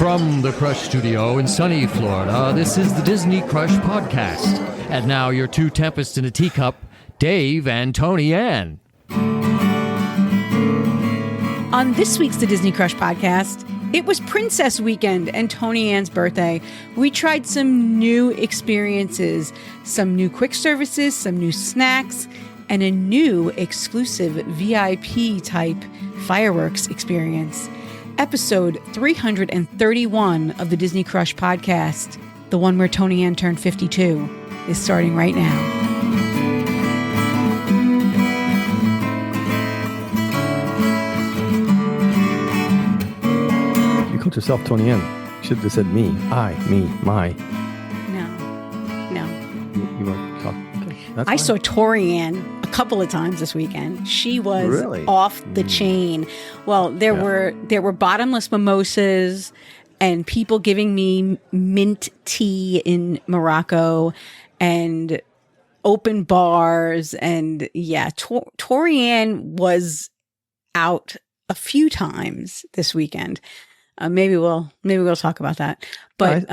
From the Crush Studio in sunny Florida, this is the Disney Crush Podcast. And now your two tempests in a teacup, Dave and Toni-Ann. On this week's The Disney Crush Podcast, it was Princess Weekend and Toni-Ann's birthday. We tried some new experiences, some new quick services, some new snacks, and a new exclusive VIP type fireworks experience. Episode 331 of the Disney Crush Podcast, the one where Toni-Ann turned 52, is starting right now. You called yourself Toni-Ann. You should have said me, I, me, my. No. You want to talk? Okay, that's I fine. saw Tori-Ann a couple of times this weekend. She was Really? off the chain. Well, there were bottomless mimosas and people giving me mint tea in Morocco and open bars. And yeah, Tori-Ann was out a few times this weekend. Maybe we'll talk about that. But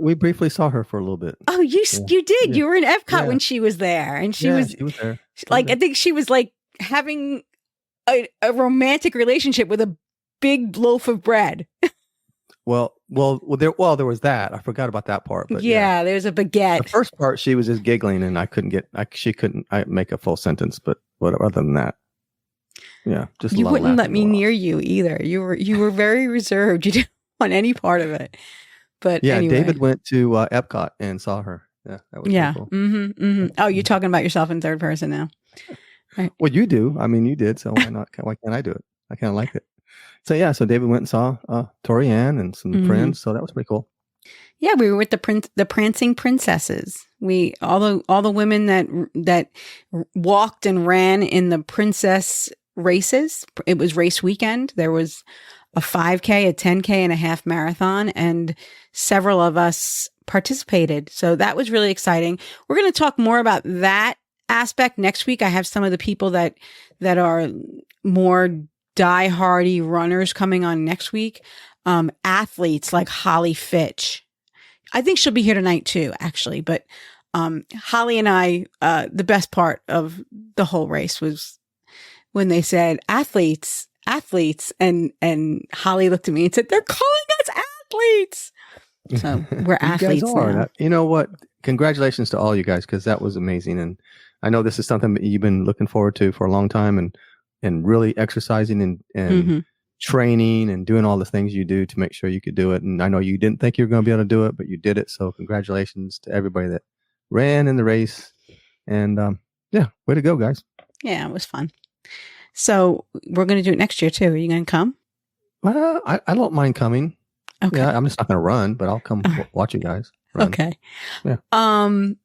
we briefly saw her for a little bit. oh, you did. Yeah. You were in Epcot Yeah. when she was there, and she She was was there. like, I think she was like having a romantic relationship with a big loaf of bread. Well, there was that. I forgot about that part. But Yeah, there's a baguette. The first part, she was just giggling, and she couldn't make a full sentence. But other than that, yeah, just a You lot of wouldn't let laughing me going on. near you either. You were very reserved. You didn't want any part of it. But Yeah, anyway. David went to Epcot and saw her. Yeah, that was Yeah. pretty cool. Mm-hmm, mm-hmm. Oh, you're talking about yourself in third person now. Well, you do. I mean, you did. So why not? Why can't I do it? I kind of like it. So yeah, so David went and saw Tori-Ann and some Mhm. friends. So that was pretty cool. Yeah, we were with the prancing princesses. All the women that walked and ran in the princess races. It was race weekend. There was a 5K, a 10K, and a half marathon, and several of us participated. So that was really exciting. We're going to talk more about that aspect next week. I have some of the people that are more die-hardy runners coming on next week. Athletes like Holly Fitch. I think she'll be here tonight too, actually. But Holly and I, the best part of the whole race was when they said athletes, and Holly looked at me and said, "They're calling us athletes." So we're You athletes guys are. now. You know what? Congratulations to all you guys, because that was amazing. And I know this is something that you've been looking forward to for a long time, and really exercising and Mhm. training and doing all the things you do to make sure you could do it. And I know you didn't think you were going to be able to do it, but you did it. So congratulations to everybody that ran in the race. And yeah, way to go, guys. Yeah, it was fun. So we're going to do it next year too. Are you going to come? But I don't mind coming. Okay. Yeah, I'm just not going to run, but I'll come watch you guys run. Okay. Yeah. I'm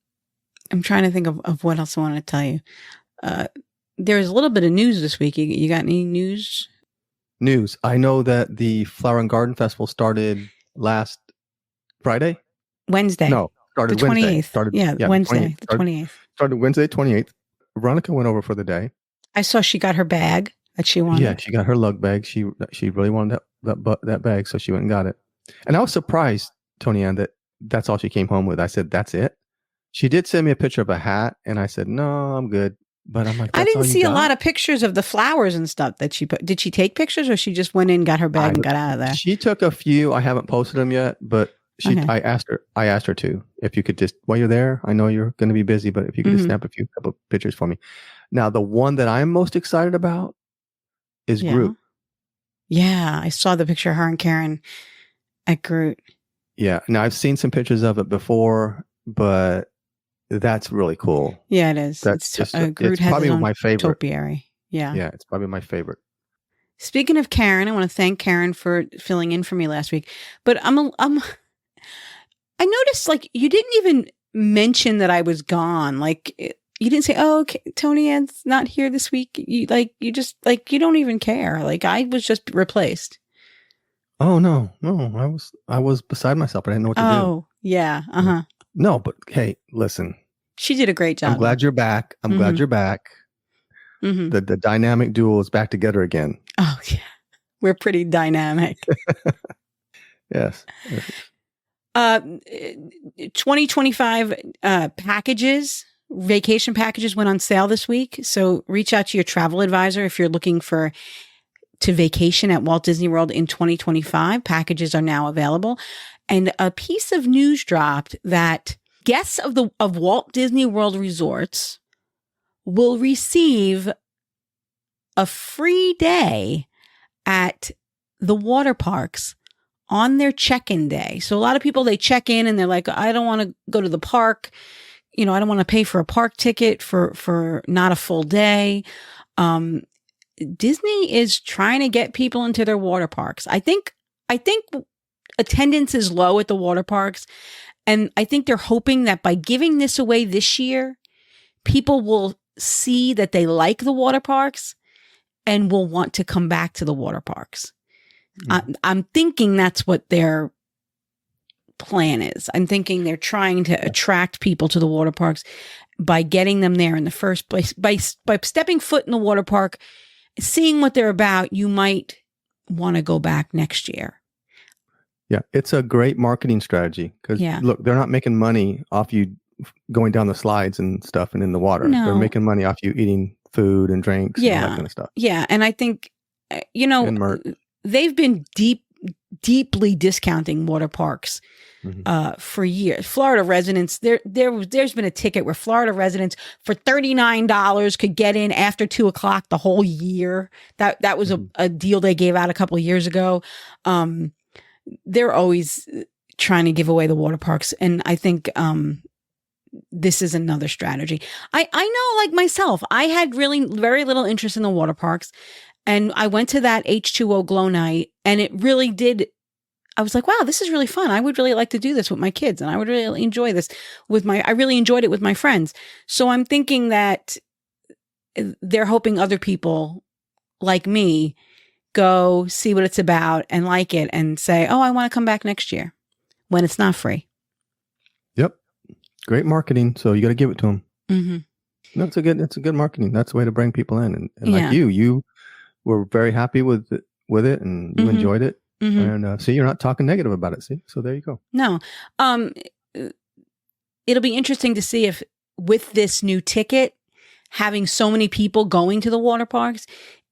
trying to think of what else I want to tell you. There's a little bit of news this week. You got any news? News. I know that the Flower and Garden Festival started last Friday. Wednesday. No, the started 28th. Wednesday. Started Wednesday, the 28th. 28th. Started Wednesday, 28th. Veronica went over for the day. I saw she got her bag that she wanted. Yeah, she got her lug bag. She really wanted that bag, so she went and got it. And I was surprised, Toni-Ann, that's all she came home with. I said, "That's it." She did send me a picture of a hat, and I said, "No, I'm good." But I'm like, I didn't see a lot of pictures of the flowers and stuff that she put. Did she take pictures, or she just went in, got her bag, and got out of there? She took a few. I haven't posted them yet, but Okay. I asked her to, if you could just, while you're there, I know you're going to be busy, but if you could just snap a couple pictures for me. Now, the one that I'm most excited about is Groot. Yeah, I saw the picture of her and Karen at Groot. Yeah. Now, I've seen some pictures of it before, but that's really cool. Yeah, it is. That's Groot it's has probably his own my favorite. topiary. Yeah. Yeah, it's probably my favorite. Speaking of Karen, I want to thank Karen for filling in for me last week. But I noticed, like, you didn't even mention that I was gone. Like, you didn't say, "Oh, Toni-Ann's not here this week." You don't even care. Like, I was just replaced. Oh no, I was beside myself. I didn't know what to do. Oh, yeah. Uh-huh. No, but hey, listen. She did a great job. I'm glad you're back. I'm glad you're back. Mm-hmm. The dynamic duo is back together again. Oh, yeah. We're pretty dynamic. Yes. 2025 packages, vacation packages went on sale this week. So reach out to your travel advisor if you're looking to vacation at Walt Disney World in 2025. Packages are now available. And a piece of news dropped that guests of Walt Disney World resorts will receive a free day at the water parks on their check-in day. So a lot of people, they check in and they're like, I don't want to go to the park. I don't want to pay for a park ticket for not a full day. Disney is trying to get people into their water parks. I think attendance is low at the water parks. And I think they're hoping that by giving this away this year, people will see that they like the water parks and will want to come back to the water parks. Mm-hmm. I'm thinking that's what their plan is. I'm thinking they're trying to attract people to the water parks by getting them there in the first place. By stepping foot in the water park, seeing what they're about, you might want to go back next year. Yeah, it's a great marketing strategy because look, they're not making money off you going down the slides and stuff and in the water. No. They're making money off you eating food and drinks and all that kind of stuff. Yeah, and I think, they've been deeply discounting water parks for years. Florida residents, there's been a ticket where Florida residents for $39 could get in after 2:00 the whole year. That was a deal they gave out a couple of years ago. They're always trying to give away the water parks. And I think this is another strategy. I know, like myself, I had really very little interest in the water parks. And I went to that H2O Glow Night and it really did. I was like, wow, this is really fun. I would really like to do this with my kids. And I would really enjoy this I really enjoyed it with my friends. So I'm thinking that they're hoping other people like me go see what it's about and like it and say, oh, I want to come back next year when it's not free. Yep. Great marketing. So you got to give it to them. Mm-hmm. No, it's a good marketing. That's the way to bring people in. And like you were very happy with it and you enjoyed it. Mm-hmm. And see, you're not talking negative about it. See, so there you go. No. It'll be interesting to see if with this new ticket, having so many people going to the water parks,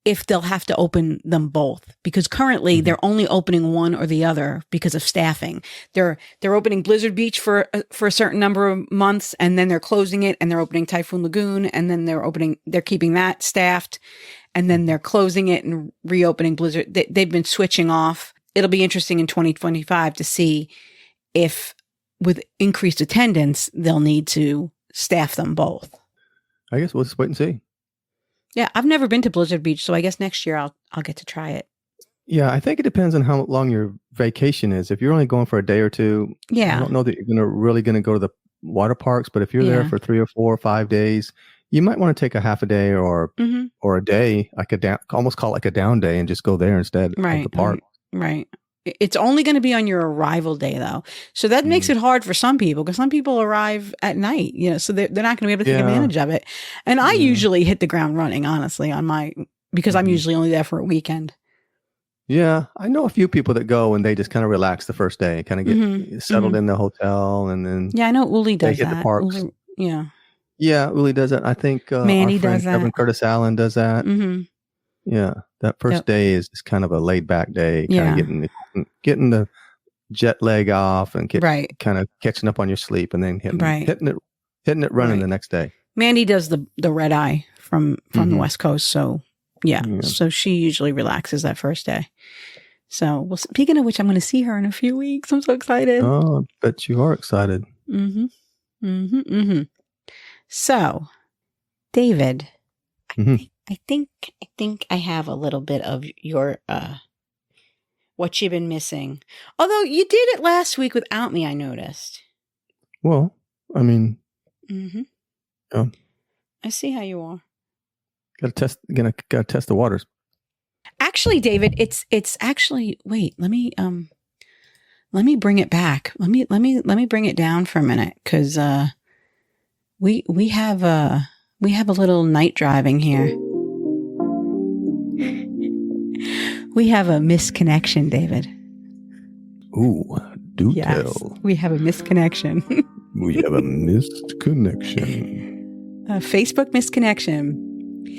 if they'll have to open them both, because currently they're only opening one or the other because of staffing. They're opening Blizzard Beach for a certain number of months, and then they're closing it, and they're opening Typhoon Lagoon, and then they're keeping that staffed, and then they're closing it and reopening Blizzard. They've been switching off. It'll be interesting in 2025 to see if with increased attendance, they'll need to staff them both. I guess we'll just wait and see. Yeah, I've never been to Blizzard Beach, so I guess next year I'll get to try it. Yeah, I think it depends on how long your vacation is. If you're only going for a day or two, I don't know that you're really going to go to the water parks. But if you're there for 3 or 4 or 5 days, you might want to take a half a day or a day, like almost call it like a down day, and just go there instead of the park. Right. It's only going to be on your arrival day, though. So that makes it hard for some people, because some people arrive at night, so they're not going to be able to take advantage of it. And I usually hit the ground running, honestly, because I'm usually only there for a weekend. Yeah, I know a few people that go and they just kind of relax the first day, kind of get settled in the hotel, and then I know Uli does they hit the parks. Uli, Uli does that. I think Manny does that. Kevin Curtis Allen does that. Mm-hmm. Yeah, that first day is kind of a laid back day, kind of getting the jet lag off and kind of catching up on your sleep, and then hitting it running the next day. Mandy does the red eye from the West Coast, so so she usually relaxes that first day. So, well, speaking of which, I'm going to see her in a few weeks. I'm so excited. Oh, I bet you are excited. So, David, I think I have a little bit of your what you've been missing. Although you did it last week without me, I noticed. Well, I mean, I see how you are. Gotta test the waters. Actually, David, it's actually, wait, let me bring it back. Let me bring it down for a minute, because we have a little night driving here. We have a misconnection, David. Ooh, do Yes, tell. we have a misconnection. We have a missed connection. A Facebook misconnection.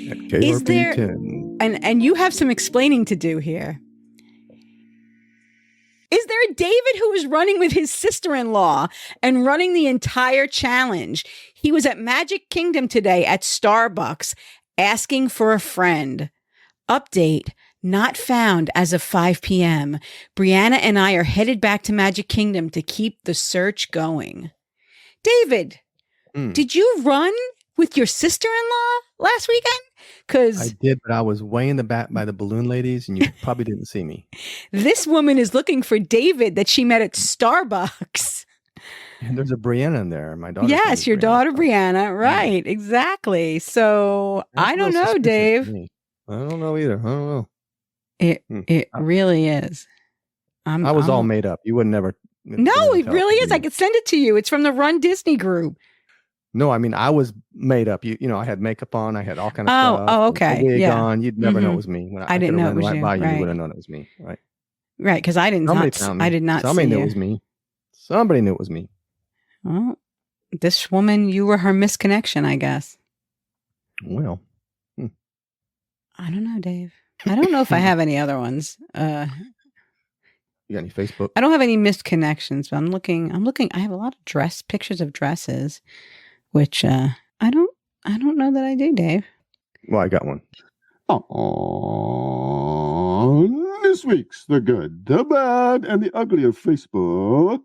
At Is there- KRP10. And you have some explaining to do here. Is there a David who is running with his sister-in-law and running the entire challenge? He was at Magic Kingdom today at Starbucks asking for a friend. Update, not found as of 5 p.m. Brianna and I are headed back to Magic Kingdom to keep the search going. David, did you run with your sister-in-law last weekend? I did, but I was way in the back by the balloon ladies, and you probably didn't see me. This woman is looking for David that she met at Starbucks. And there's a Brianna in there. My daughter. Yes, your daughter Brianna. Right, exactly. So I don't know, Dave. I don't know either. I don't know. It really is. I was all made up. You would never. No, it really is. I could send it to you. It's from the Run Disney group. No, I mean, I was made up. You know, I had makeup on. I had all kind of stuff. Oh, okay. A wig Yeah. on. You'd never know it was me. When I didn't know it was right you. by Right. You would have known it was me. Right. Right, because I did not see Somebody knew you. it was me. Somebody knew it was me. Well, this woman, you were her misconnection, I guess. Well. I don't know, Dave. I don't know if I have any other ones. You got any Facebook? I don't have any missed connections, but I'm looking. I have a lot of pictures of dresses, which I don't know that I do, Dave. Well, I got one. On this week's The Good, the Bad, and the Ugly of Facebook.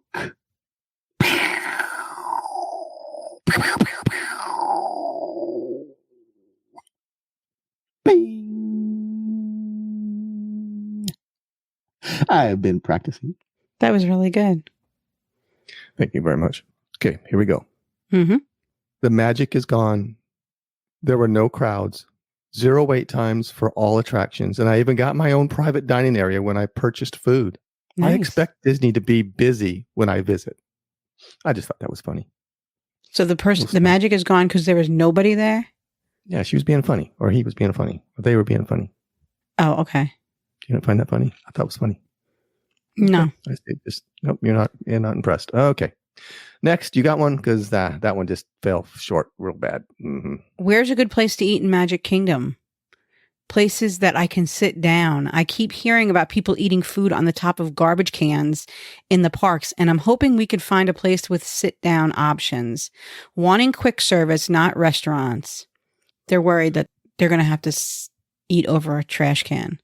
Bing. I've been practicing. That was really good. Thank you very much. Okay, here we go. Mm-hmm. The magic is gone. There were no crowds, 0 wait times for all attractions, and I even got my own private dining area when I purchased food. Nice. I expect Disney to be busy when I visit. I just thought that was funny. So the magic is gone because there was nobody there? Yeah, she was being funny, or he was being funny, or they were being funny. Oh, okay. You didn't find that funny? I thought it was funny. No. I said nope, you're not impressed. Okay. Next, you got one? Because that one just fell short real bad. Mm-hmm. Where's a good place to eat in Magic Kingdom? Places that I can sit down. I keep hearing about people eating food on the top of garbage cans in the parks, and I'm hoping we could find a place with sit-down options. Wanting quick service, not restaurants. They're worried that they're going to have to eat over a trash can.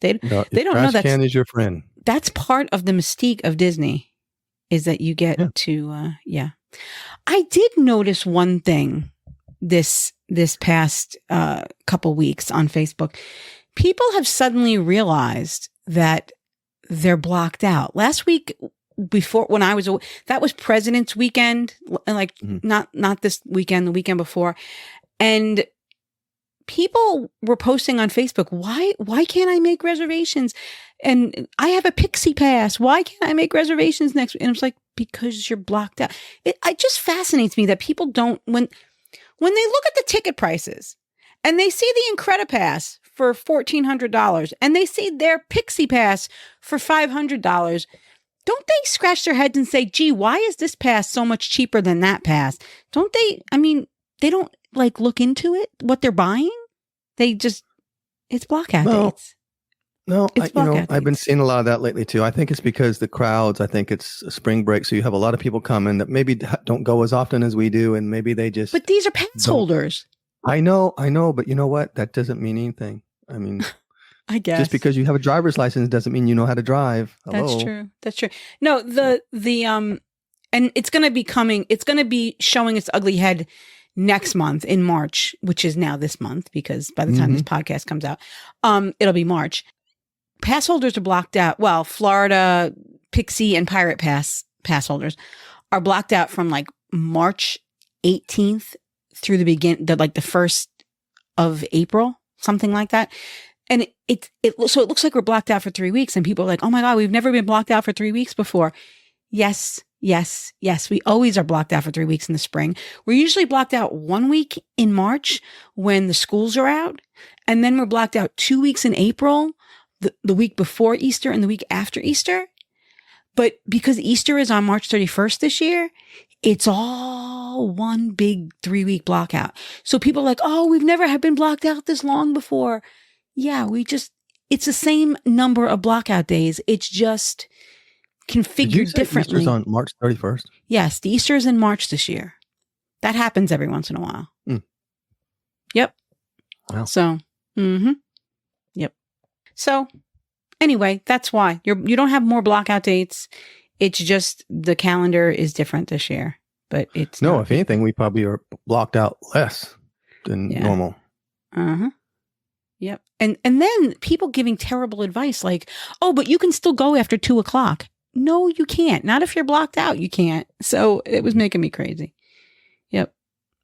They don't know that trash can is your friend. That's part of the mystique of Disney, is that you get to, I did notice one thing this past couple weeks on Facebook. People have suddenly realized that they're blocked out. Last week, before when I was, that was President's Weekend, like not this weekend, the weekend before, and people were posting on Facebook, why can't I make reservations? And I have a Pixie Pass. Why can't I make reservations next week? And it's like, because you're blocked out. It just fascinates me that people don't, when they look at the ticket prices and they see the Incredipass for $1,400 and they see their Pixie Pass for $500, don't they scratch their heads and say, gee, why is this pass so much cheaper than that pass? Don't they, they don't like look into it, what they're buying. They just, it's blockout dates. No, I've been seeing a lot of that lately too. I think it's because the crowds, I think it's a spring break. So you have a lot of people coming that maybe don't go as often as we do. And maybe they just. But these are pass holders. I know. But you know what? That doesn't mean anything. I mean, I guess. Just because you have a driver's license doesn't mean you know how to drive. Hello? That's true. No, and it's going to be showing its ugly head next month in March, which is now this month, because by the time this podcast comes out, it'll be March. Pass holders are blocked out. Well, Florida Pixie and Pirate Pass holders are blocked out from like March 18th through the 1st of April, something like that. And so it looks like we're blocked out for 3 weeks, and people are like, oh my God, we've never been blocked out for 3 weeks before. Yes. We always are blocked out for 3 weeks in the spring. We're usually blocked out 1 week in March when the schools are out. And then we're blocked out 2 weeks in April, the week before Easter and the week after Easter. But because Easter is on March 31st this year, it's all one big 3-week block out. So people are like, oh, we've never have been blocked out this long before. Yeah, it's the same number of blockout days. It's just configured differently. Easter's on March 31st? Yes, the Easter is in March this year. That happens every once in a while. Mm. Yep. Wow. So, yep. So, anyway, that's why you don't have more blockout dates. It's just the calendar is different this year, but it's No, not. if anything, we probably are blocked out less than normal. Yep. And then people giving terrible advice like, oh, but you can still go after 2:00. No, you can't. Not if you're blocked out. You can't. So it was making me crazy. Yep.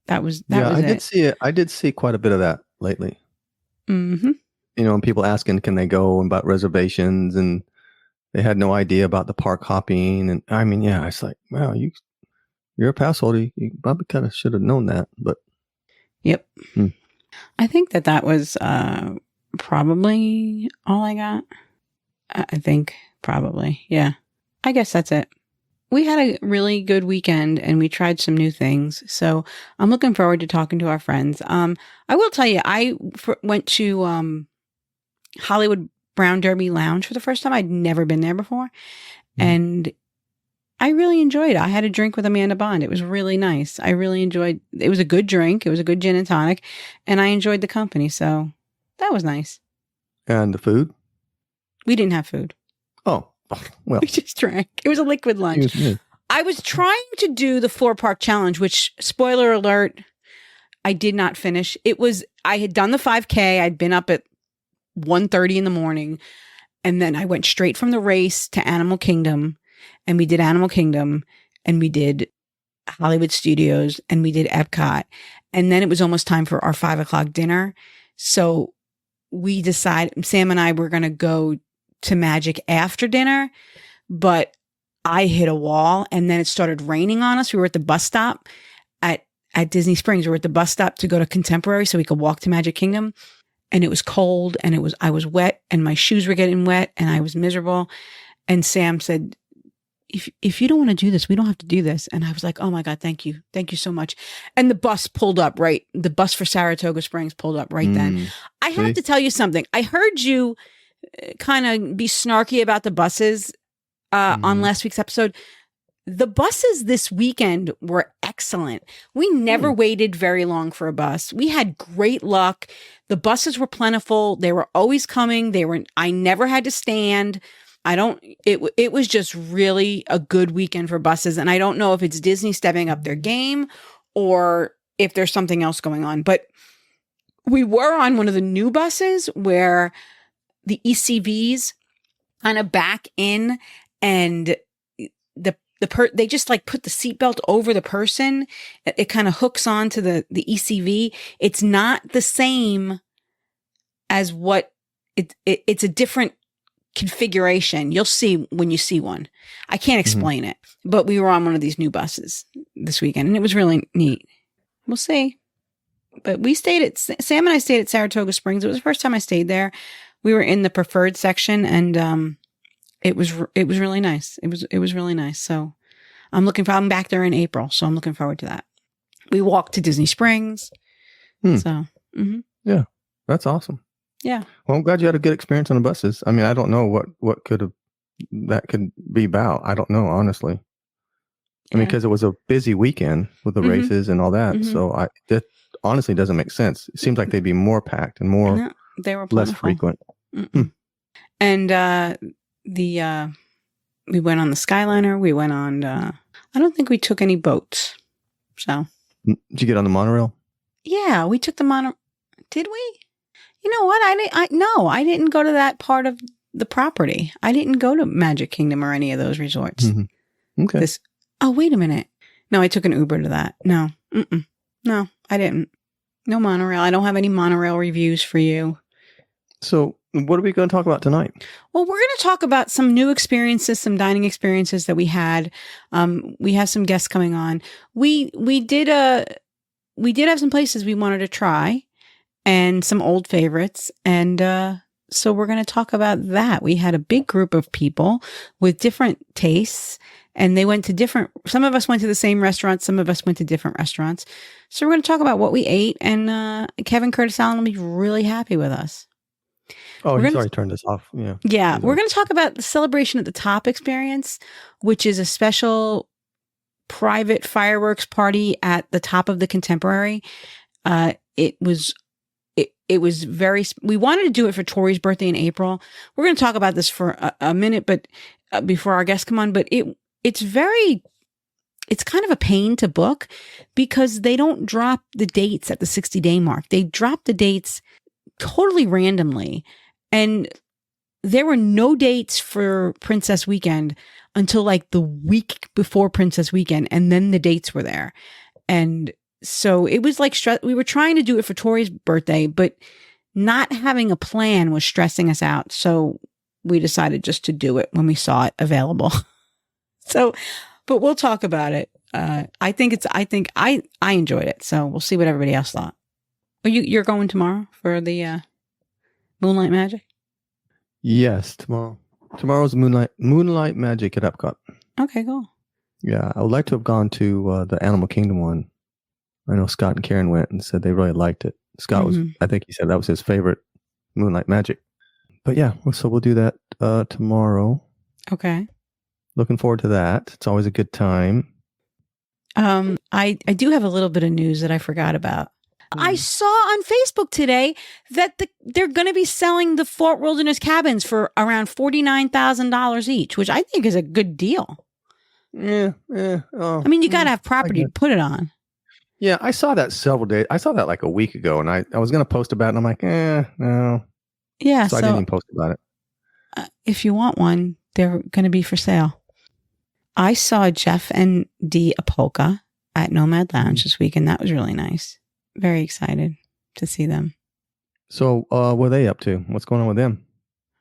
That was I it. did see it. I did see quite a bit of that lately. Mm-hmm. You know, and people asking, can they go, and about reservations, and they had no idea about the park hopping. And I mean, yeah, it's like, wow, you're a pass holder. You probably kind of should have known that, but. Yep. I think that was probably all I got. I think probably. Yeah. I guess that's it. We had a really good weekend and we tried some new things. So I'm looking forward to talking to our friends. I will tell you, I went to Hollywood Brown Derby Lounge for the first time. I'd never been there before. And I really enjoyed it. I had a drink with Amanda Bond. It was really nice. I really enjoyed it. Was a good drink. It was a good gin and tonic. And I enjoyed the company. So that was nice. And the food? We didn't have food. Oh, well. We just drank. It was a liquid lunch. I was trying to do the 4-park challenge, which, spoiler alert, I did not finish. I had done the 5K. I'd been up at 1:30 in the morning. And then I went straight from the race to Animal Kingdom. And we did Animal Kingdom. And we did Hollywood Studios. And we did Epcot. And then it was almost time for our 5:00 dinner. So we decided, Sam and I were going to go to Magic after dinner, but I hit a wall and then it started raining on us. We were at the bus stop at Disney Springs. We were at the bus stop to go to Contemporary so we could walk to Magic Kingdom. And it was cold and I was wet and my shoes were getting wet and I was miserable. And Sam said, if you don't want to do this, we don't have to do this. And I was like, oh my God, thank you. Thank you so much. And the bus pulled up, right? The bus for Saratoga Springs pulled up right then. I have to tell you something. I heard you kind of be snarky about the buses on last week's episode. The buses this weekend were excellent. We never waited very long for a bus. We had great luck. The buses were plentiful. They were always coming. I never had to stand. It was just really a good weekend for buses. And I don't know if it's Disney stepping up their game or if there's something else going on, but we were on one of the new buses where the ECVs kind of back in and they just like put the seatbelt over the person. It kind of hooks onto the ECV. It's not the same as what it's a different configuration. You'll see when you see one. I can't explain it, but we were on one of these new buses this weekend and it was really neat. We'll see. But Sam and I stayed at Saratoga Springs. It was the first time I stayed there. We were in the preferred section and it was really nice. It was really nice. So I'm back there in April. So I'm looking forward to that. We walked to Disney Springs. So, yeah, that's awesome. Yeah. Well, I'm glad you had a good experience on the buses. I mean, I don't know what could be about. I don't know, honestly. I mean, because it was a busy weekend with the races and all that. So that honestly doesn't make sense. It seems like they'd be more packed and more they were less frequent. And we went on the Skyliner. We went on. I don't think we took any boats. So did you get on the monorail? Yeah, we took the monorail. Did we? You know what? I didn't go to that part of the property. I didn't go to Magic Kingdom or any of those resorts. Okay. Oh, wait a minute. No, I took an Uber to that. No. No, I didn't. No monorail. I don't have any monorail reviews for you. So what are we going to talk about tonight? Well, we're going to talk about some new experiences, some dining experiences that we had. We have some guests coming on. We did have some places we wanted to try and some old favorites. And So we're going to talk about that. We had a big group of people with different tastes, and they went to some of us went to the same restaurants, some of us went to different restaurants. So we're going to talk about what we ate, and Kevin Curtis Allen will be really happy with us. Oh, he's already turned this off. Yeah. Yeah. We're going to talk about the Celebration at the Top experience, which is a special private fireworks party at the top of the Contemporary. It was we wanted to do it for Tori's birthday in April. We're going to talk about this for a minute, but before our guests come on, but it's kind of a pain to book because they don't drop the dates at the 60-day mark. They drop the dates totally randomly. And there were no dates for Princess Weekend until like the week before Princess Weekend. And then the dates were there. And so it was like, we were trying to do it for Tori's birthday, but not having a plan was stressing us out. So we decided just to do it when we saw it available. But we'll talk about it. I enjoyed it. So we'll see what everybody else thought. You're going tomorrow for the Moonlight Magic? Yes, tomorrow. Tomorrow's Moonlight Magic at Epcot. Okay, cool. Yeah, I would like to have gone to the Animal Kingdom one. I know Scott and Karen went and said they really liked it. Scott was, I think he said that was his favorite Moonlight Magic. But yeah, so we'll do that tomorrow. Okay. Looking forward to that. It's always a good time. I do have a little bit of news that I forgot about. I saw on Facebook today that they're going to be selling the Fort Wilderness cabins for around $49,000 each, which I think is a good deal. Yeah. Oh, I mean, you got to have property to put it on. Yeah, I saw that several days. I saw that like a week ago, and I was going to post about it, and I'm like, no. Yeah, so I didn't even post about it. If you want one, they're going to be for sale. I saw Jeff and Dee Apolka at Nomad Lounge this week, and that was really nice. Very excited to see them. So, what are they up to? What's going on with them?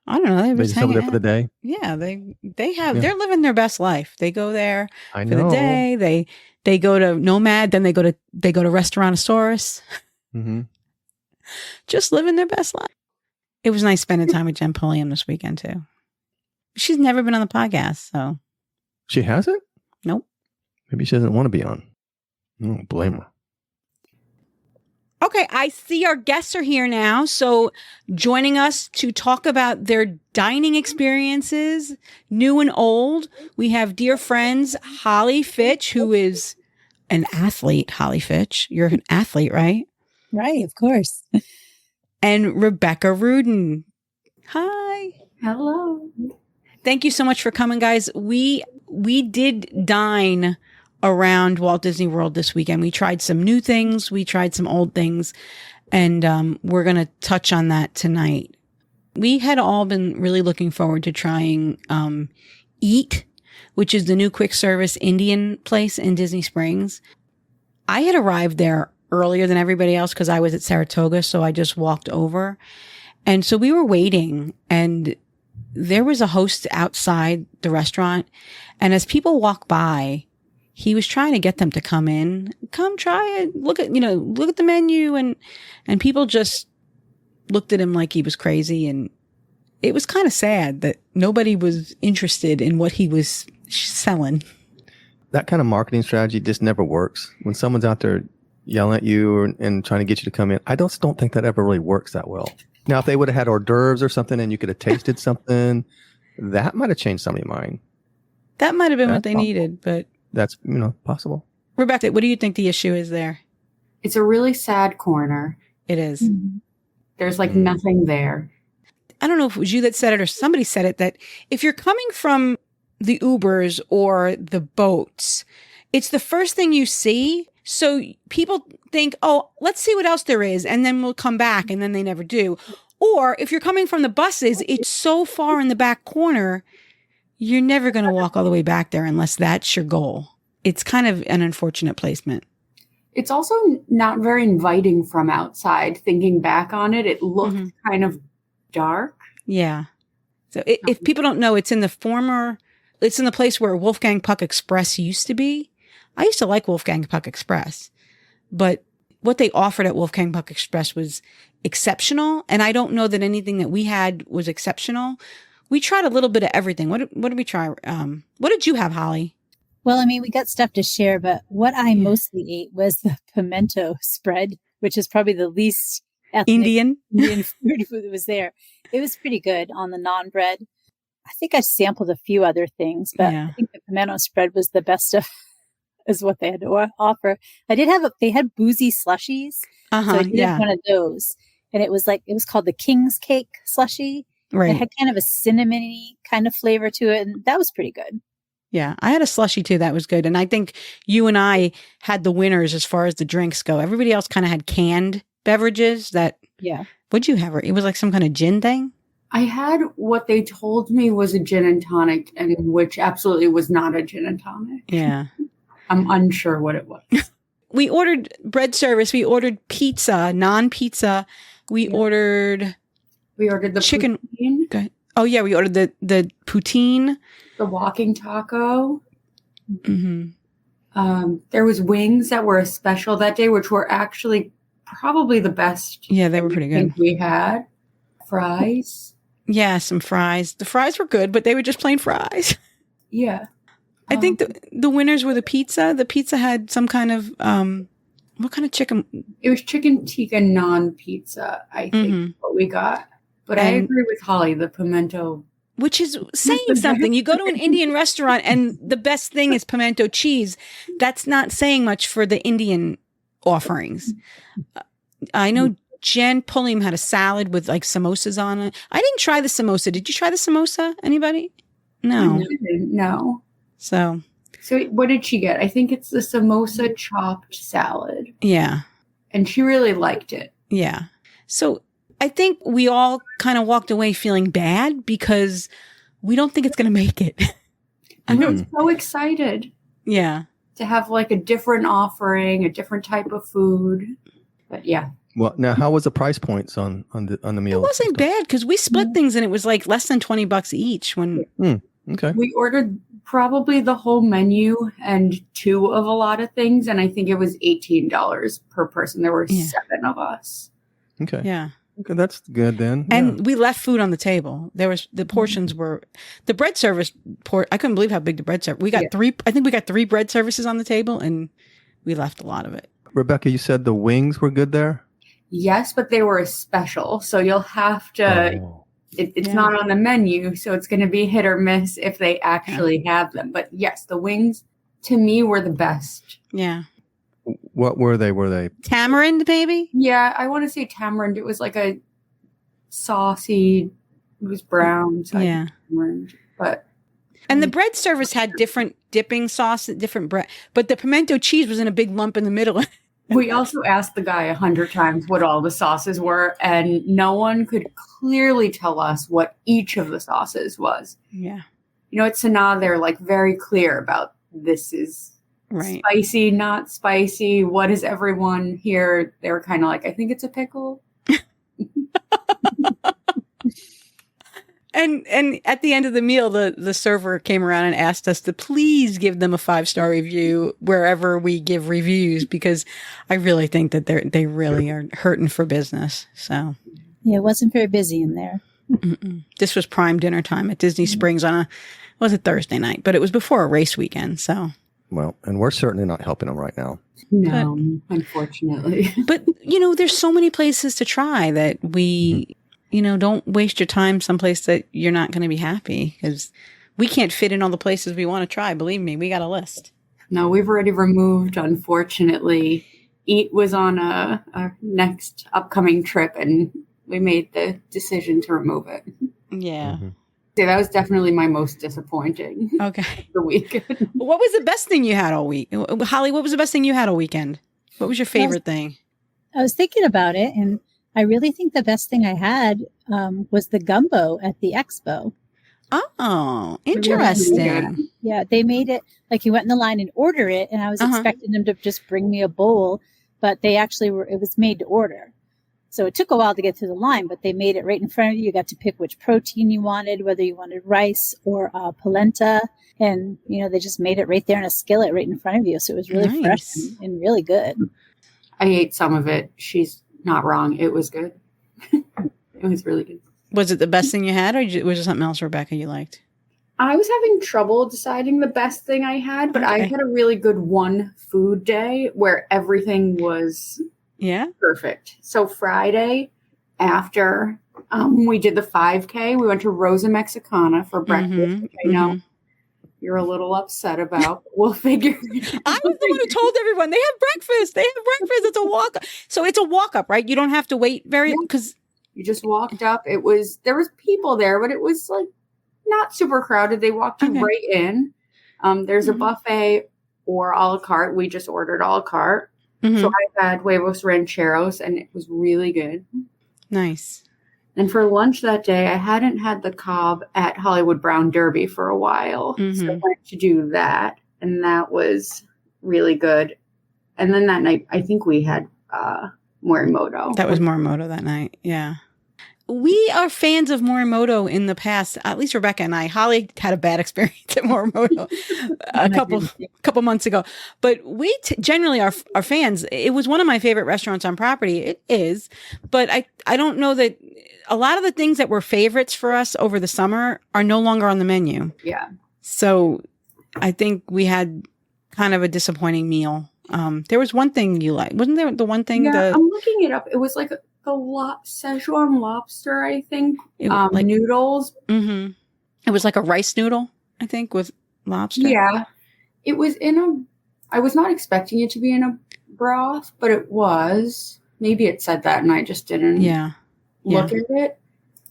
I don't know. They just over there for the day? Yeah, they're living their best life. They go there for the day. They go to Nomad, then they go to Restaurantosaurus. Mm-hmm. Just living their best life. It was nice spending time with Jen Pulliam this weekend too. She's never been on the podcast, so. She hasn't? Nope. Maybe she doesn't want to be on. I don't blame her. Okay, I see our guests are here now. So joining us to talk about their dining experiences, new and old, we have dear friends, Holly Fitch, who is an athlete. Holly Fitch, you're an athlete, right? Right, of course. And Rebecca Rudin. Hi. Hello. Thank you so much for coming, guys. We did dine around Walt Disney World this weekend. We tried some new things. We tried some old things. And we're going to touch on that tonight. We had all been really looking forward to trying Eat, which is the new quick service Indian place in Disney Springs. I had arrived there earlier than everybody else because I was at Saratoga. So I just walked over. And so we were waiting, and there was a host outside the restaurant. And as people walk by, he was trying to get them to come in, come try it, look at the menu. And people just looked at him like he was crazy. And it was kind of sad that nobody was interested in what he was selling. That kind of marketing strategy just never works. When someone's out there yelling at you and trying to get you to come in, I just don't think that ever really works that well. Now, if they would have had hors d'oeuvres or something and you could have tasted something, that might have changed somebody's mind. That might have been what they needed, but that's, possible. Rebecca, what do you think the issue is there? It's a really sad corner. It is. Mm-hmm. There's nothing there. I don't know if it was you that said it or somebody said it, that if you're coming from the Ubers or the boats, it's the first thing you see. So people think, oh, let's see what else there is, and then we'll come back, and then they never do. Or if you're coming from the buses, it's so far in the back corner, you're never going to walk all the way back there unless that's your goal. It's kind of an unfortunate placement. It's also not very inviting from outside. Thinking back on it, it looked kind of dark. Yeah. So if people don't know, it's in the place where Wolfgang Puck Express used to be. I used to like Wolfgang Puck Express, but what they offered at Wolfgang Puck Express was exceptional. And I don't know that anything that we had was exceptional. We tried a little bit of everything. What did we try? What did you have, Holly? Well, I mean, we got stuff to share, but what I mostly ate was the pimento spread, which is probably the least ethnic Indian food that was there. It was pretty good on the naan bread. I think I sampled a few other things, but I think the pimento spread was the best of is what they had to offer. I did have they had boozy slushies. So I did have one of those. And it was called the King's Cake slushie. Right. It had kind of a cinnamony kind of flavor to it. And that was pretty good. Yeah. I had a slushie too. That was good. And I think you and I had the winners as far as the drinks go. Everybody else kind of had canned beverages what'd you have? It was like some kind of gin thing? I had what they told me was a gin and tonic, and which absolutely was not a gin and tonic. Yeah. I'm unsure what it was. We ordered bread service. We ordered pizza, non-pizza. We ordered the chicken. poutine. Oh yeah, we ordered the poutine, the walking taco. Mm-hmm. There was wings that were a special that day, which were actually probably the best. Yeah, they were pretty good. We had fries. Yeah, some fries. The fries were good, but they were just plain fries. Yeah. I think the winners were the pizza. The pizza had some kind of what kind of chicken? It was chicken tikka non-pizza, I think, what we got. But I agree with Holly, the pimento. Which is saying something. You go to an Indian restaurant and the best thing is pimento cheese. That's not saying much for the Indian offerings. I know Jen Pulliam had a salad with like samosas on it. I didn't try the samosa. Did you try the samosa? Anybody? No. No. So what did she get? I think it's the samosa chopped salad. Yeah. And she really liked it. Yeah. So I think we all kind of walked away feeling bad because we don't think it's going to make it. And I was so excited. Yeah. To have like a different offering, a different type of food. But yeah. Well, now how was the price points on the meal? It wasn't bad because we split things and it was like less than $20 each. Okay. We ordered probably the whole menu and two of a lot of things, and I think it was $18 per person. There were 7 of us. Okay. Yeah. Okay, that's good then. And we left food on the table. There was the portions were the bread service. I couldn't believe how big the bread service. We got 3. I think we got 3 bread services on the table, and we left a lot of it. Rebecca, you said the wings were good there? Yes, but they were a special, so you'll have to. It's not on the menu, so it's going to be hit or miss if they actually have them. But yes, the wings to me were the best. Yeah. What were they? Were they tamarind, maybe? Yeah, I want to say tamarind. It was like a saucy. It was brown. So tamarind, and the bread service had different dipping sauce, different bread, but the pimento cheese was in a big lump in the middle. We also asked the guy 100 times what all the sauces were, and no one could clearly tell us what each of the sauces was. Yeah. You know, at Sanaa, they're like very clear about this is spicy, not spicy. What is everyone here? They were kind of like, I think it's a pickle. And at the end of the meal, the server came around and asked us to please give them a 5-star review wherever we give reviews, because I really think that they really are hurting for business. So yeah, it wasn't very busy in there. This was prime dinner time at Disney Springs on a Thursday night, but it was before a race weekend. So well, and we're certainly not helping them right now. No, unfortunately. But there's so many places to try that we. Don't waste your time someplace that you're not going to be happy, because we can't fit in all the places we want to try. Believe me, we got a list. No, we've already removed, unfortunately. Eat was on a next upcoming trip, and we made the decision to remove it. Yeah. Yeah, that was definitely my most disappointing. Okay. The weekend. What was the best thing you had all week? Holly, what was the best thing you had all weekend? What was your favorite thing? I was thinking about it, and I really think the best thing I had was the gumbo at the expo. Oh, interesting. Yeah, they made it like you went in the line and order it, and I was expecting them to just bring me a bowl, but they actually it was made to order. So it took a while to get through the line, but they made it right in front of you. You got to pick which protein you wanted, whether you wanted rice or polenta, and they just made it right there in a skillet right in front of you. So it was really fresh and really good. I ate some of it. She's not wrong. It was good. It was really good. Was it the best thing you had, or was it something else, Rebecca, you liked? I was having trouble deciding the best thing I had, but I had a really good one food day where everything was perfect. So Friday, after we did the 5K, we went to Rosa Mexicana for breakfast, which I know you're a little upset about. We'll figure it out. I was the one who told everyone they have breakfast. It's a walk. So it's a walk up, right? You don't have to wait because you just walked up. There was people there, but it was like not super crowded. They walked you right in. There's a buffet or a la carte. We just ordered a la carte. So I had huevos rancheros, and it was really good. Nice. And for lunch that day, I hadn't had the Cobb at Hollywood Brown Derby for a while. So I went to do that, and that was really good. And then that night, I think we had Morimoto. That was Morimoto that night, yeah. We are fans of Morimoto in the past, at least Rebecca and I. Holly had a bad experience at Morimoto a couple months ago. But we generally are fans. It was one of my favorite restaurants on property. It is. But I don't know that a lot of the things that were favorites for us over the summer are no longer on the menu. Yeah. So I think we had kind of a disappointing meal. There was one thing you liked. Wasn't there the one thing? Yeah, I'm looking it up. It was like the Szechuan lobster, I think. Like noodles. Mm-hmm. It was like a rice noodle, I think, with lobster. Yeah. It was I was not expecting it to be in a broth, but it was. Maybe it said that and I just didn't look at it.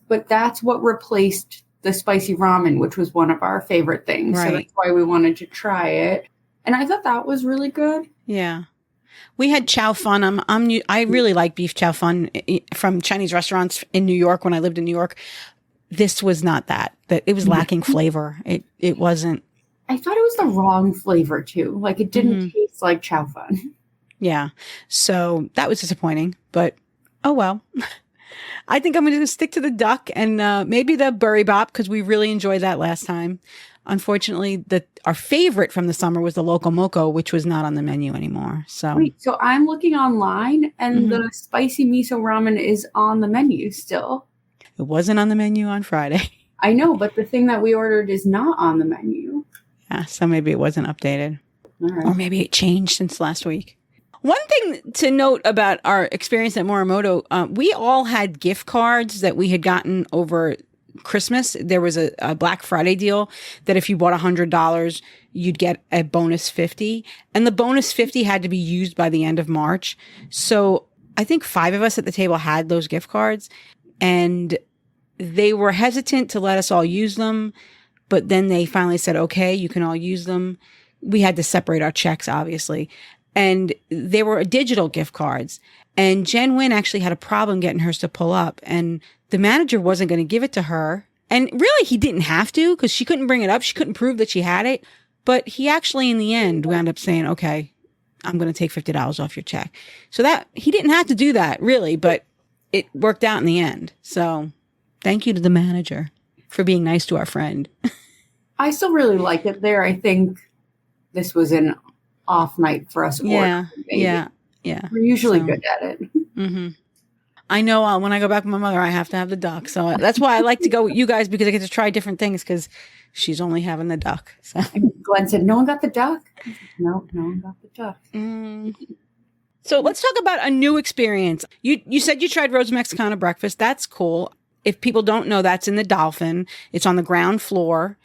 But that's what replaced the spicy ramen, which was one of our favorite things. Right. So that's why we wanted to try it. And I thought that was really good. Yeah. We had chow fun. I really like beef chow fun from Chinese restaurants in New York when I lived in New York. This was not that it was lacking flavor. It wasn't. I thought it was the wrong flavor too. Like it didn't taste like chow fun. Yeah. So that was disappointing, but oh well. I think I'm going to stick to the duck and maybe the Burry Bop because we really enjoyed that last time. Unfortunately, our favorite from the summer was the Loco Moco, which was not on the menu anymore. So, wait, so I'm looking online, and the spicy miso ramen is on the menu still. It wasn't on the menu on Friday. I know, but the thing that we ordered is not on the menu. Yeah, so maybe it wasn't updated. All right. Or maybe it changed since last week. One thing to note about our experience at Morimoto, we all had gift cards that we had gotten over Christmas. There was a Black Friday deal that if you bought $100, you'd get a bonus 50. And the bonus 50 had to be used by the end of March. So I think 5 of us at the table had those gift cards and they were hesitant to let us all use them. But then they finally said, okay, you can all use them. We had to separate our checks, obviously. And they were digital gift cards. And Jen Wynn actually had a problem getting hers to pull up. And the manager wasn't going to give it to her. And really, he didn't have to because she couldn't bring it up. She couldn't prove that she had it. But he actually, in the end, wound up saying, okay, I'm going to take $50 off your check. So that he didn't have to do that, really. But it worked out in the end. So thank you to the manager for being nice to our friend. I still really like it there. I think this was an off night for us. Yeah. We're usually good at it. Mm-hmm. I know when I go back with my mother, I have to have the duck. So that's why I like to go with you guys because I get to try different things because she's only having the duck. So Glenn said, no one got the duck? No one got the duck. So let's talk about a new experience. You said you tried Rosa Mexicana breakfast. That's cool. If people don't know, that's in the Dolphin. It's on the ground floor.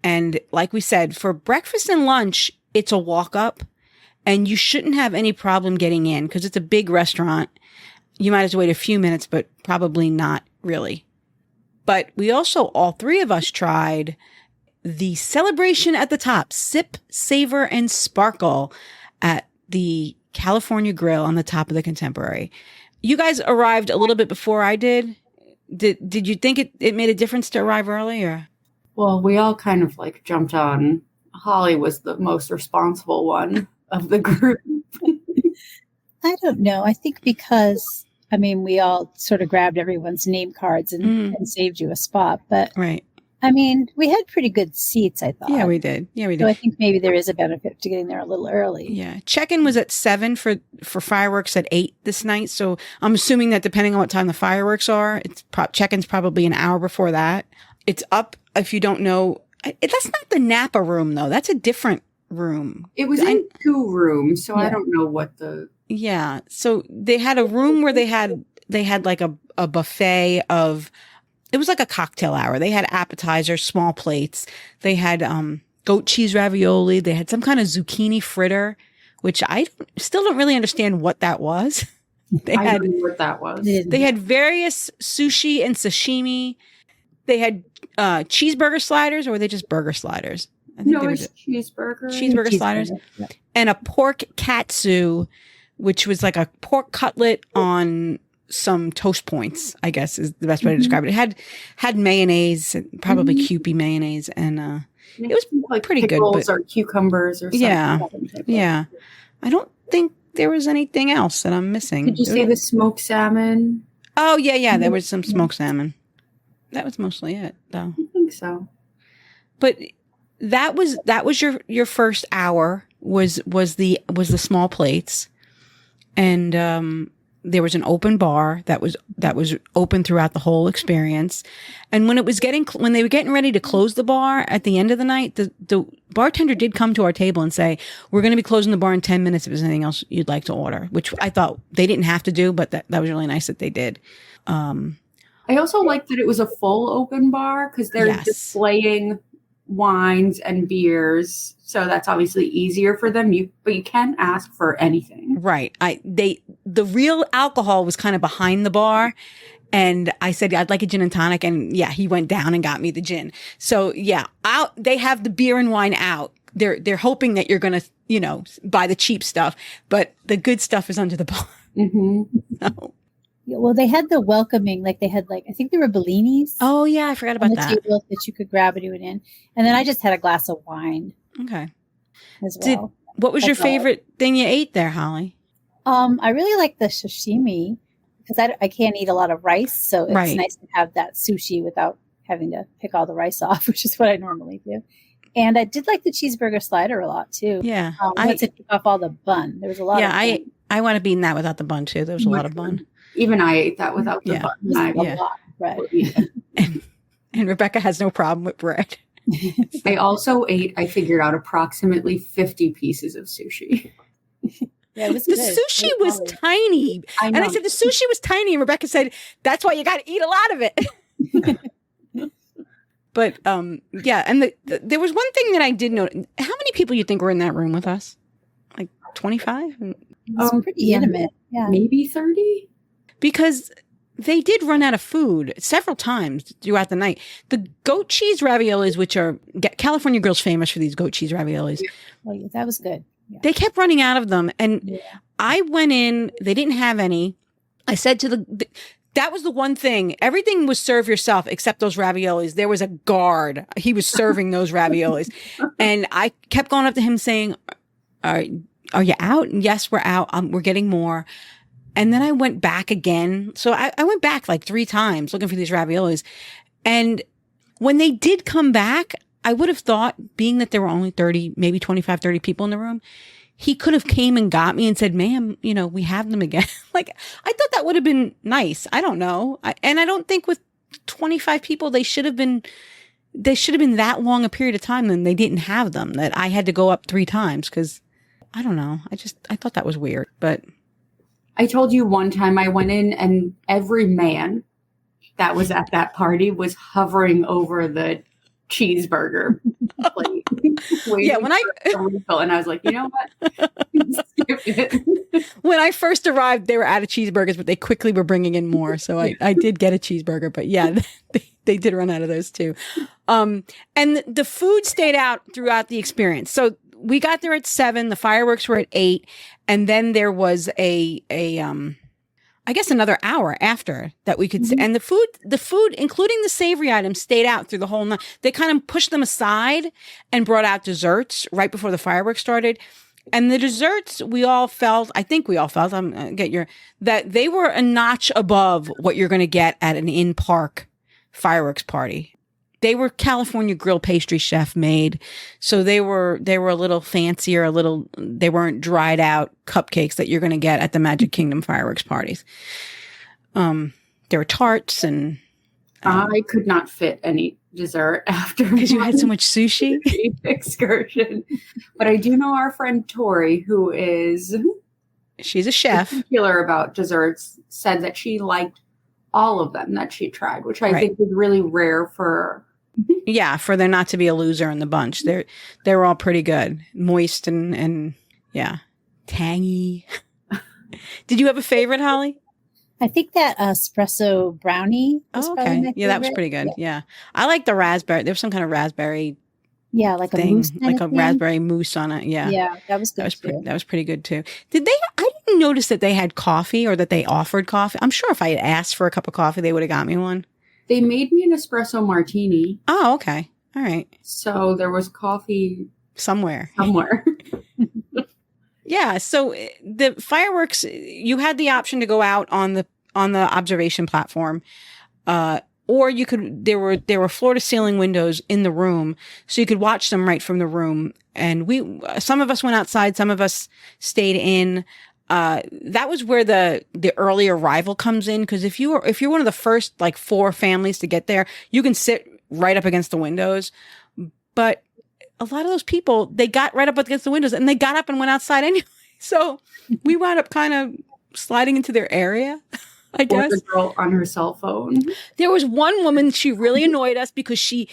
And like we said, for breakfast and lunch, it's a walk up and you shouldn't have any problem getting in because it's a big restaurant. You might have to wait a few minutes, but probably not really. But we also, all 3 of us tried the celebration at the top, Sip, Savor, and Sparkle at the California Grill on the top of the Contemporary. You guys arrived a little bit before I did. Did you think it made a difference to arrive early or? Well, we all kind of like jumped on. Holly was the most responsible one of the group. I don't know. I think because, we all sort of grabbed everyone's name cards and saved you a spot. But right. I mean, we had pretty good seats, I thought. Yeah, we did. So I think maybe there is a benefit to getting there a little early. Yeah. Check-in was at 7 for fireworks at 8 this night. So I'm assuming that depending on what time the fireworks are, check-in's probably an hour before that. It's up, if you don't know. That's not the Napa room, though. That's a different room. It was in 2 rooms, so I don't know what the... Yeah. So they had a room where they had like a buffet of... It was like a cocktail hour. They had appetizers, small plates. They had goat cheese ravioli. They had some kind of zucchini fritter, which I still don't really understand what that was. I don't know what that was. They had various sushi and sashimi. They had cheeseburger sliders, or were they just burger sliders? I think no, it's cheeseburger. Cheeseburger sliders. Yeah. And a pork katsu, which was like a pork cutlet on some toast points, I guess is the best way to describe it. It had mayonnaise, probably Kewpie mayonnaise, and it was like pretty good. Pickles or cucumbers or something. Yeah. I don't think there was anything else that I'm missing. Did you say the smoked salmon? Oh, yeah. There was some smoked salmon. That was mostly it, though. I think so. But that was your first hour was the small plates, and there was an open bar that was open throughout the whole experience. And when they were getting ready to close the bar at the end of the night, the bartender did come to our table and say, "We're going to be closing the bar in 10 minutes if there's anything else you'd like to order," which I thought they didn't have to do, but that was really nice that they did. I also like that it was a full open bar because they're displaying wines and beers, so that's obviously easier for them. But you can ask for anything, right? The real alcohol was kind of behind the bar, and I said I'd like a gin and tonic, and he went down and got me the gin. So they have the beer and wine out. They're hoping that you're gonna buy the cheap stuff, but the good stuff is under the bar. Mm-hmm. So. Well, they had the welcoming, I think they were Bellinis. Oh yeah, I forgot about that. Table that you could grab and do it in, and then I just had a glass of wine. Okay. As well. What was your favorite thing you ate there, Holly? I really like the sashimi because I can't eat a lot of rice, so it's nice to have that sushi without having to pick all the rice off, which is what I normally do. And I did like the cheeseburger slider a lot too. Yeah, once it took off all the bun, there was a lot. Yeah, of bun. I wound up eating that without the bun too. There was a lot of bun. Even I ate that without the bun. A lot, right? And Rebecca has no problem with bread. I also ate, I figured out, approximately 50 pieces of sushi. Yeah, it was the good. sushi was tiny. And I said, the sushi was tiny. And Rebecca said, that's why you got to eat a lot of it. But, and there was one thing that I did note. How many people you think were in that room with us? Like 25? Pretty intimate. Yeah. Maybe 30? Because they did run out of food several times throughout the night. The goat cheese raviolis, which are California girls famous for these goat cheese raviolis. Well, that was good. Yeah. They kept running out of them. And I went in, they didn't have any. I said to that was the one thing. Everything was serve yourself except those raviolis. There was a guard. He was serving those raviolis. And I kept going up to him saying, are you out? And yes, we're out. We're getting more. And then I went back again. So I went back like 3 times looking for these raviolis. And when they did come back, I would have thought, being that there were only 30, maybe 25, 30 people in the room, he could have came and got me and said, "Ma'am, we have them again." I thought that would have been nice. I don't know. And I don't think with 25 people, they should have been that long a period of time and they didn't have them, that I had to go up 3 times. Cause I don't know. I thought that was weird, but. I told you one time I went in and every man that was at that party was hovering over the cheeseburger plate. When and I was like, you know what? Skip it. When I first arrived, they were out of cheeseburgers, but they quickly were bringing in more. So I did get a cheeseburger, but they did run out of those too. And the food stayed out throughout the experience. So we got there at 7, the fireworks were at 8, and then there was I guess another hour after that we could see. And the food, including the savory items, stayed out through the whole night. They kind of pushed them aside and brought out desserts right before the fireworks started. And the desserts, I think we all felt, that they were a notch above what you're going to get at an in-park fireworks party. they were California grill pastry chef made. So they were a little fancier, they weren't dried out cupcakes that you're going to get at the Magic Kingdom fireworks parties. There were tarts and I could not fit any dessert after because you had so much sushi excursion. But I do know our friend Tori, who is she's a chef, particular about desserts, said that she liked all of them that she tried, which I think is really rare for. Yeah, for there not to be a loser in the bunch. They were all pretty good, moist and yeah, tangy. Did you have a favorite, Holly? I think that espresso brownie was probably my favorite. Yeah, that was pretty good. Yeah. I like the raspberry. There was some kind of raspberry like thing, a mousse like a raspberry mousse on it. Yeah. Yeah, that was good that was pretty good too. I didn't notice that they had coffee or that they offered coffee. I'm sure if I had asked for a cup of coffee, they would have got me one. They made me an espresso martini. Oh, okay. All right. So there was coffee somewhere. Yeah. So the fireworks, you had the option to go out on the observation platform, or you could. There were floor to ceiling windows in the room, so you could watch them right from the room. And some of us went outside, some of us stayed in. That was where the early arrival comes in, because if you're one of the first like 4 families to get there, you can sit right up against the windows. But a lot of those people, they got right up against the windows and they got up and went outside anyway. So we wound up kind of sliding into their area, I guess. Or the girl on her cell phone. There was one woman, she really annoyed us because she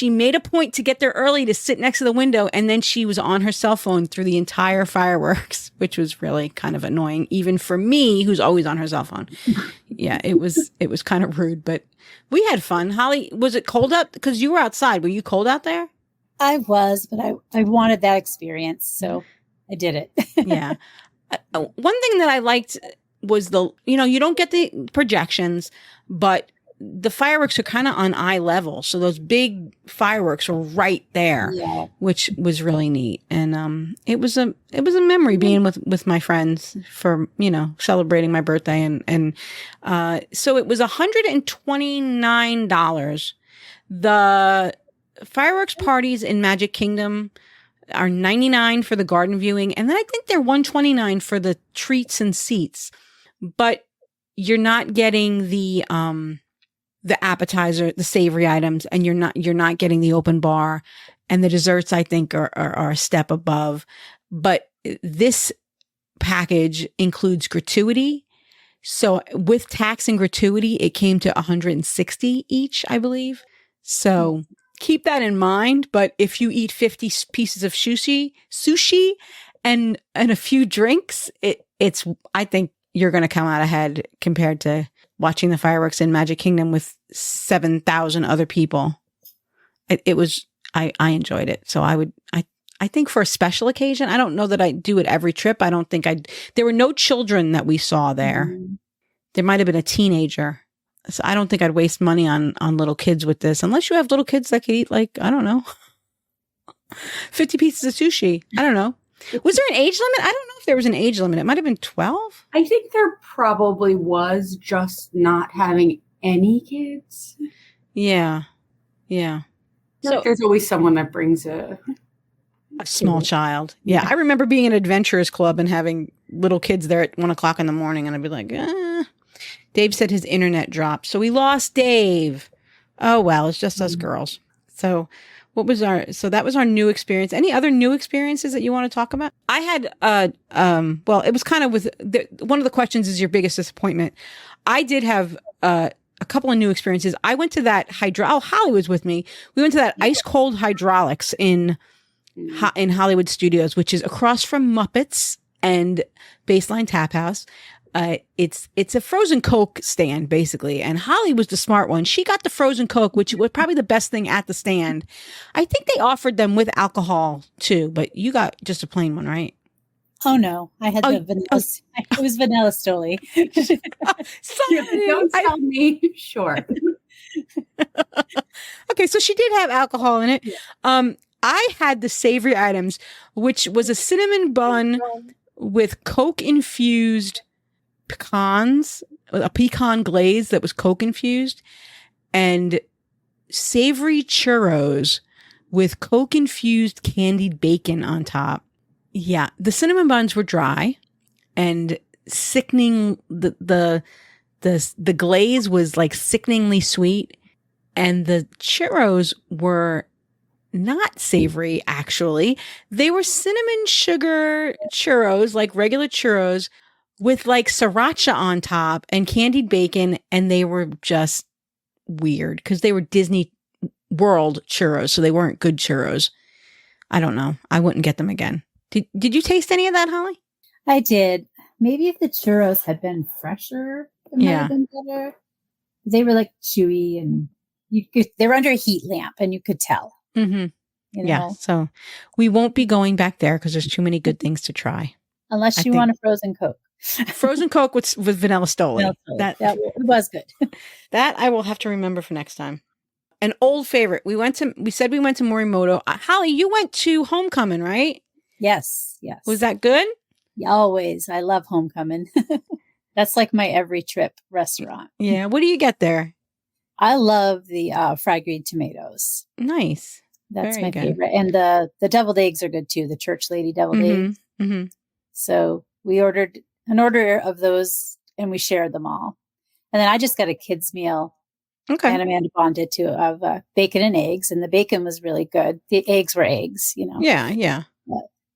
made a point to get there early to sit next to the window, and then she was on her cell phone through the entire fireworks, which was really kind of annoying, even for me, who's always on her cell phone. Yeah, it was kind of rude, but we had fun. Holly, was it cold out? Because you were outside. Were you cold out there? I was, but I wanted that experience, so I did it. Yeah. One thing that I liked was you don't get the projections, but the fireworks are kind of on eye level. So those big fireworks were right there, which was really neat. And it was a memory being with my friends for, celebrating my birthday. And so it was $129. The fireworks parties in Magic Kingdom are $99 for the garden viewing, and then I think they're $129 for the treats and seats. But you're not getting the appetizer, the savory items, and you're not getting the open bar, and the desserts I think are a step above. But this package includes gratuity. So with tax and gratuity, it came to $160 each, I believe. So keep that in mind. But if you eat 50 pieces of sushi and a few drinks, it's I think you're going to come out ahead compared to watching the fireworks in Magic Kingdom with 7,000 other people. I enjoyed it. So I think for a special occasion, I don't know that I do it every trip. I don't think there were no children that we saw there. Mm-hmm. There might've been a teenager. So I don't think I'd waste money on little kids with this, unless you have little kids that could eat, like, I don't know, 50 pieces of sushi. I don't know. Was there an age limit? I don't know if there was an age limit. It might have been 12. I think there probably was, just not having any kids. Yeah. Yeah. So there's always someone that brings a small child. Yeah. I remember being in an adventurers club and having little kids there at 1:00 in the morning, and I'd be like, Dave said his internet dropped. So we lost Dave. Oh, well, it's just us girls. So that was our new experience. Any other new experiences that you want to talk about? I had, it was kind of one of the questions is your biggest disappointment. I did have, a couple of new experiences. I went to that Holly was with me. We went to that ice cold hydraulics in Hollywood Studios, which is across from Muppets and Baseline Tap House. It's a frozen Coke stand, basically. And Holly was the smart one. She got the frozen Coke, which was probably the best thing at the stand. I think they offered them with alcohol too, but you got just a plain one, right? Oh no, I had the vanilla. It was vanilla Stoli. Don't tell me. Sure. Okay, so she did have alcohol in it. Yeah. I had the savory items, which was a cinnamon bun with Coke infused pecans, a pecan glaze that was Coke infused, and savory churros with Coke-infused candied bacon on top. Yeah, the cinnamon buns were dry and sickening. The glaze was like sickeningly sweet, and the churros were not savory. Actually, they were cinnamon sugar churros, like regular churros, with like sriracha on top and candied bacon, and they were just weird because they were Disney World churros, so they weren't good churros. I don't know. I wouldn't get them again. Did you taste any of that, Holly? I did. Maybe if the churros had been fresher, it might have been better. They were like chewy, and they were under a heat lamp, and you could tell. Mm-hmm. You know? Yeah. So we won't be going back there because there's too many good things to try. Unless you want a frozen Coke. Frozen Coke with vanilla Stoli. That was good. That I will have to remember for next time. An old favorite. We said we went to Morimoto. Holly, you went to Homecoming, right? Yes. Was that good? Always. I love Homecoming. That's like my every trip restaurant. Yeah. What do you get there? I love the fried green tomatoes. Nice. That's my favorite. And the deviled eggs are good too. The Church Lady deviled eggs. Mm-hmm. So we ordered an order of those and we shared them all. And then I just got a kid's meal. Okay. And Amanda Bond did too, of bacon and eggs. And the bacon was really good. The eggs were eggs, you know. Yeah.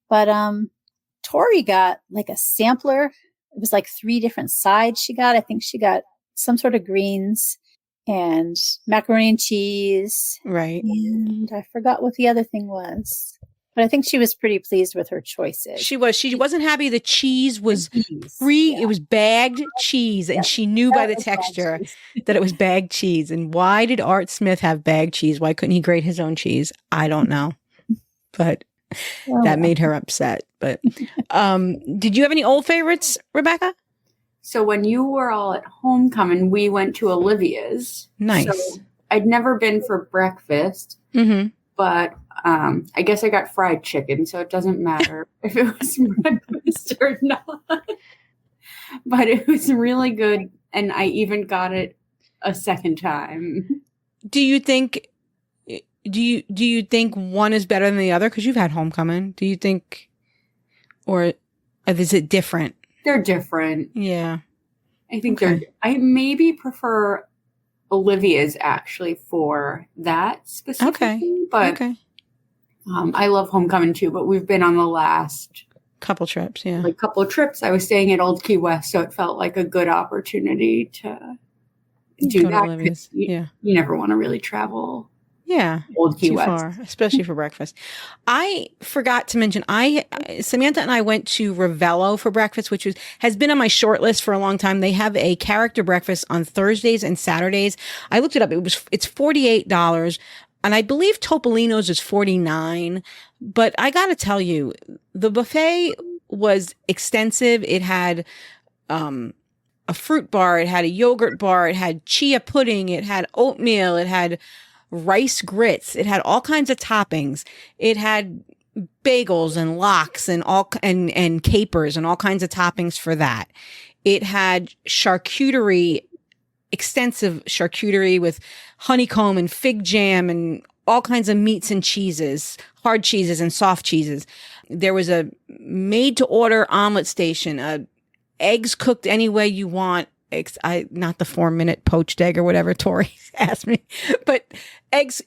But Tori got like a sampler. It was like 3 different sides she got. I think she got some sort of greens and macaroni and cheese. Right. And I forgot what the other thing was. But I think she was pretty pleased with her choices. She was. She wasn't happy the cheese was free. Yeah. It was bagged cheese. And she knew by the texture that it was bagged cheese. And why did Art Smith have bagged cheese? Why couldn't he grate his own cheese? I don't know. But that made her upset. But did you have any old favorites, Rebecca? So when you were all at Homecoming, we went to Olivia's. Nice. So I'd never been for breakfast, but I guess I got fried chicken, so it doesn't matter if it was breakfast or not. But it was really good, and I even got it a second time. Do you think one is better than the other? Because you've had Homecoming. Do you think, or is it different? They're different. Yeah. I think I maybe prefer Olivia's actually for that specifically. But I love Homecoming too, but we've been on the last couple trips. Yeah. Like couple of trips. I was staying at Old Key West, so it felt like a good opportunity to do that. You never want to really travel. Yeah. Old Key West. Far, especially for breakfast. I forgot to mention, Samantha and I went to Ravello for breakfast, which has been on my short list for a long time. They have a character breakfast on Thursdays and Saturdays. I looked it up. It's $48. And I believe Topolino's is $49. But I got to tell you, the buffet was extensive. It had, a fruit bar. It had a yogurt bar. It had chia pudding. It had oatmeal. It had rice grits. It had all kinds of toppings. It had bagels and lox and capers and all kinds of toppings for that. It had charcuterie, extensive charcuterie with honeycomb and fig jam and all kinds of meats and cheeses, hard cheeses and soft cheeses. There was a made to order omelet station, eggs cooked any way you want. Not the 4-minute poached egg or whatever Tori asked me, but eggs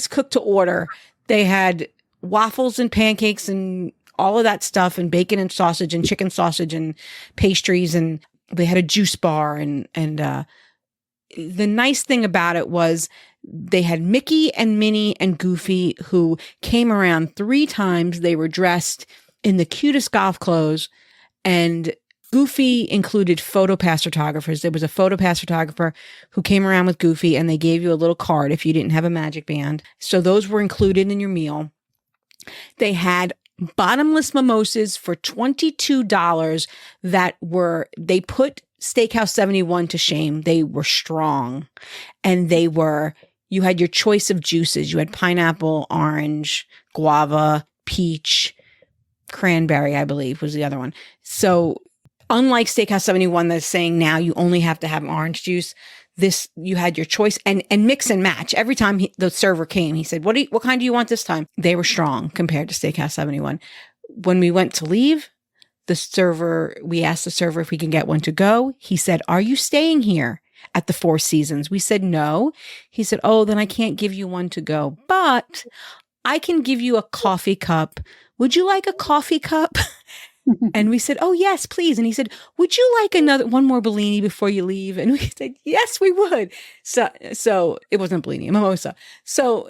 cooked to order. They had waffles and pancakes and all of that stuff, and bacon and sausage and chicken sausage and pastries, and they had a juice bar. And the nice thing about it was they had Mickey and Minnie and Goofy, who came around 3 times. They were dressed in the cutest golf clothes, and Goofy included photopass photographers. There was a photopass photographer who came around with Goofy, and they gave you a little card if you didn't have a magic band. So those were included in your meal. They had bottomless mimosas for $22 they put Steakhouse 71 to shame. They were strong, and you had your choice of juices. You had pineapple, orange, guava, peach, cranberry, I believe was the other one. So unlike Steakhouse 71 that's saying now you only have to have orange juice, you had your choice and mix and match. Every time the server came, he said, what kind do you want this time? They were strong compared to Steakhouse 71. When we went to leave, we asked the server if we can get one to go. He said, are you staying here at the Four Seasons? We said, no. He said, oh, then I can't give you one to go, but I can give you a coffee cup. Would you like a coffee cup? And we said, oh, yes, please. And he said, would you like one more Bellini before you leave? And we said, yes, we would. So it wasn't Bellini, a mimosa. So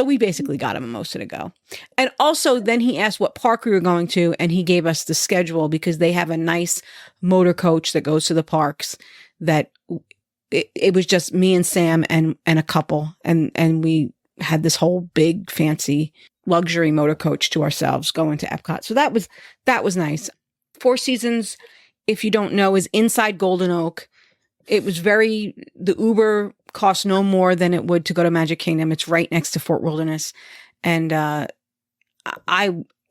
we basically got a mimosa to go. And also then he asked what park we were going to, and he gave us the schedule because they have a nice motor coach that goes to the parks that it was just me and Sam and a couple. And we had this whole big fancy luxury motor coach to ourselves going to Epcot. So that was nice. Four Seasons, if you don't know, is inside Golden Oak. It was the Uber costs no more than it would to go to Magic Kingdom. It's right next to Fort Wilderness. And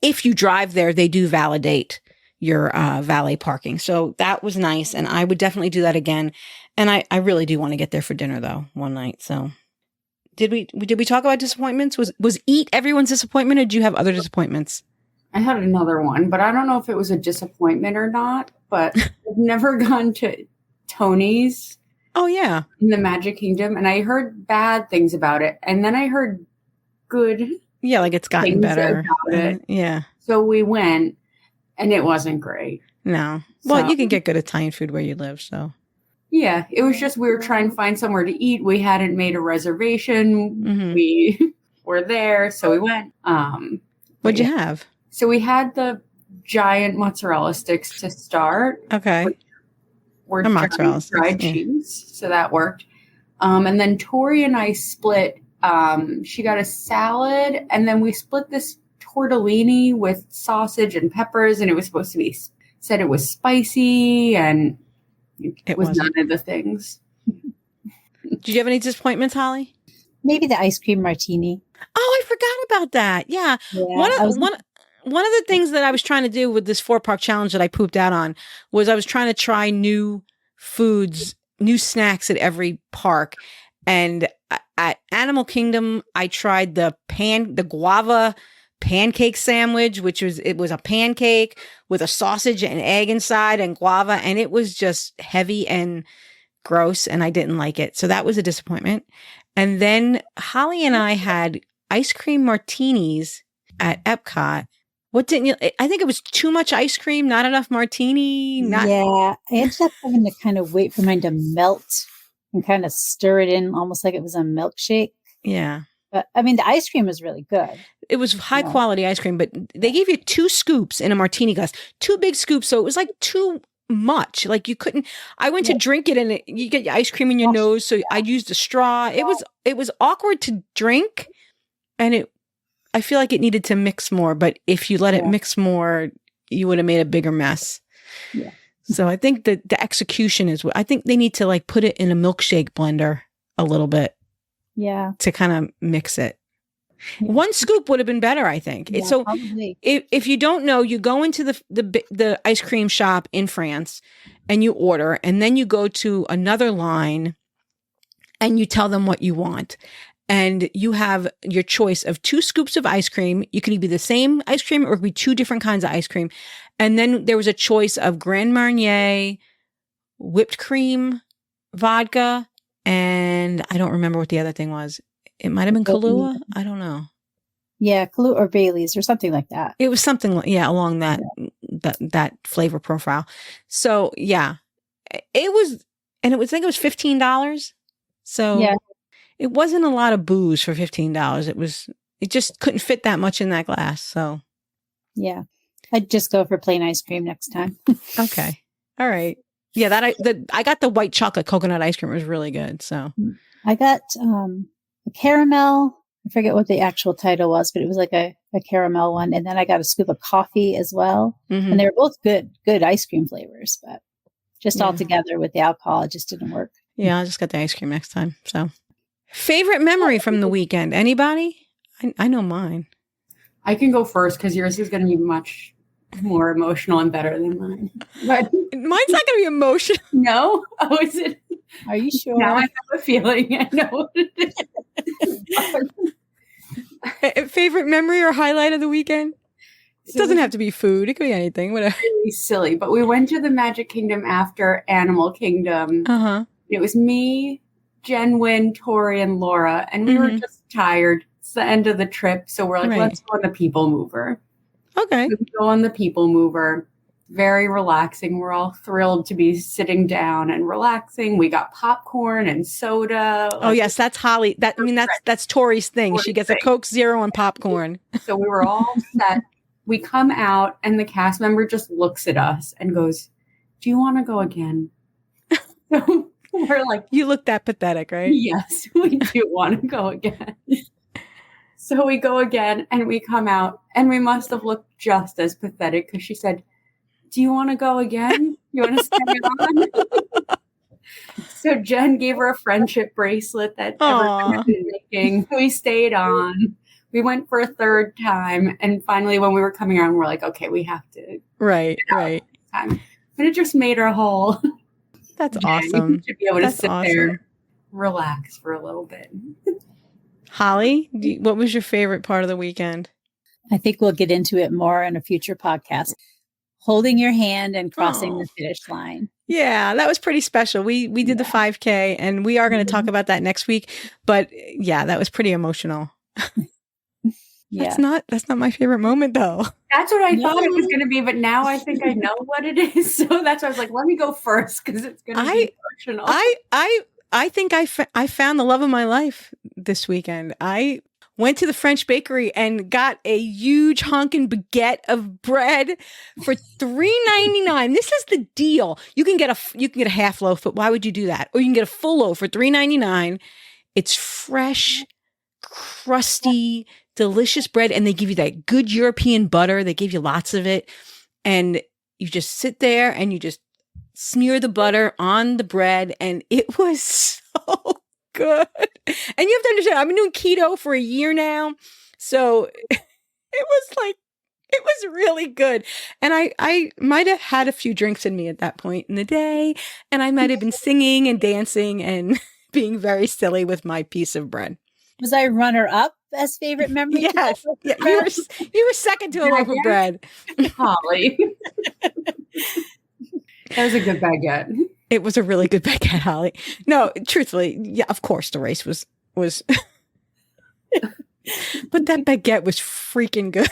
if you drive there, they do validate your valet parking. So that was nice. And I would definitely do that again. And I really do want to get there for dinner though, one night. So did we talk about disappointments? Was Eat everyone's disappointment, or did you have other disappointments? I had another one, but I don't know if it was a disappointment or not. But I've never gone to Tony's. Oh yeah, in the Magic Kingdom, and I heard bad things about it, and then I heard good. Yeah, like it's gotten better. About it. Yeah. So we went, and it wasn't great. No. Well, you can get good Italian food where you live, so. Yeah, it was just we were trying to find somewhere to eat. We hadn't made a reservation. Mm-hmm. We were there, so we went. What'd you have? So we had the giant mozzarella sticks to start. Okay. We're trying fried cheese, so that worked. And then Tori and I split. She got a salad, and then we split this tortellini with sausage and peppers, and it was supposed to be said it was spicy, and it was none of the things. Did you have any disappointments, Holly? Maybe the ice cream martini. Oh, I forgot about that. Yeah. One of the things that I was trying to do with this 4-park challenge that I pooped out on was I was trying to try new foods, new snacks at every park. And at Animal Kingdom, I tried the guava pancake sandwich, it was a pancake with a sausage and egg inside and guava, and it was just heavy and gross, and I didn't like it. So that was a disappointment. And then Holly and I had ice cream martinis at Epcot. What didn't you? I think it was too much ice cream, not enough martini. Yeah, I ended up having to kind of wait for mine to melt and kind of stir it in, almost like it was a milkshake. Yeah. But I mean, the ice cream was really good. It was high quality ice cream, but they gave you 2 scoops in a martini glass, 2 big scoops. So it was like too much. Like you couldn't, I went to drink it and you get your ice cream in your nose. So I used a straw. It was awkward to drink, and I feel like it needed to mix more, but if you let it mix more, you would have made a bigger mess. Yeah. So I think that the execution is I think they need to like put it in a milkshake blender a little bit. Yeah. To kind of mix it. Yeah. 1 scoop would have been better, I think. Yeah, so probably. If you don't know, you go into the ice cream shop in France and you order, and then you go to another line and you tell them what you want. And you have your choice of 2 scoops of ice cream. You can be the same ice cream or it could be 2 different kinds of ice cream. And then there was a choice of Grand Marnier, whipped cream, vodka, and I don't remember what the other thing was. It might have been Kahlua. I don't know. Yeah, Kahlua or Bailey's or something like that. It was something along that flavor profile. So yeah, it was, and I think it was $15. So yeah. It wasn't a lot of booze for $15. It just couldn't fit that much in that glass. So yeah, I'd just go for plain ice cream next time. Okay. All right. Yeah, I got the white chocolate coconut ice cream. It was really good. So I got a caramel. I forget what the actual title was, but it was like a caramel one. And then I got a scoop of coffee as well. Mm-hmm. And they were both good ice cream flavors, but just all together with the alcohol, it just didn't work. Yeah, I just got the ice cream next time. So favorite memory from the weekend? Anybody? I know mine. I can go first because yours is going to be much more emotional and better than mine. But mine's not going to be emotional. no, oh, is it? Are you sure? Now I have a feeling. I know what it is. Favorite memory or highlight of the weekend? It doesn't have to be food. It could be anything. Whatever. Really silly, but we went to the Magic Kingdom after Animal Kingdom. It was me, Jen, Wynn, Tori, and Laura, and we were just tired. It's the end of the trip, so we're like, let's go on the People Mover. Okay. So we go on the People Mover. Very relaxing. We're all thrilled to be sitting down and relaxing. We got popcorn and soda. Oh yes, that's Holly. That's Tori's thing. She gets a Coke Zero and popcorn. So we were all set. We come out and the cast member just looks at us and goes, "Do you want to go again?" So we're like, "You look that pathetic, right?" Yes, we do want to go again. So we go again and we come out and we must have looked just as pathetic because she said, "Do you want to go again? You want to stay on?" So Jen gave her a friendship bracelet that everyone had been making. We stayed on. We went for a third time. And finally, when we were coming around, we're like, okay, we have to. Right. Time. But it just made her whole. That's awesome. To be able to sit there, relax for a little bit. Holly, what was your favorite part of the weekend? I think we'll get into it more in a future podcast. Holding your hand and crossing the finish line. Yeah, that was pretty special. We did the 5K and we are going to talk about that next week. But yeah, that was pretty emotional. That's not my favorite moment though. That's what I thought it was going to be, but now I think I know what it is. So that's why I was like, let me go first because it's going to be emotional. I think I found the love of my life this weekend. I went to the French bakery and got a huge honkin' baguette of bread for $3.99. This is the deal. You can get a half loaf, but why would you do that? Or you can get a full loaf for $3.99. It's fresh, crusty, delicious bread, and they give you that good European butter. They give you lots of it, and you just sit there and you just smear the butter on the bread, and it was so good. And you have to understand, I've been doing keto for a year now, so it was really good. And I might have had a few drinks in me at that point in the day, and I might have been singing and dancing and being very silly with my piece of bread. Was I runner up as favorite memory? Yes. Yeah, you were second to a loaf of bread. Holly. That was a good baguette. It was a really good baguette, Holly. No, truthfully, yeah, of course the race was but that baguette was freaking good.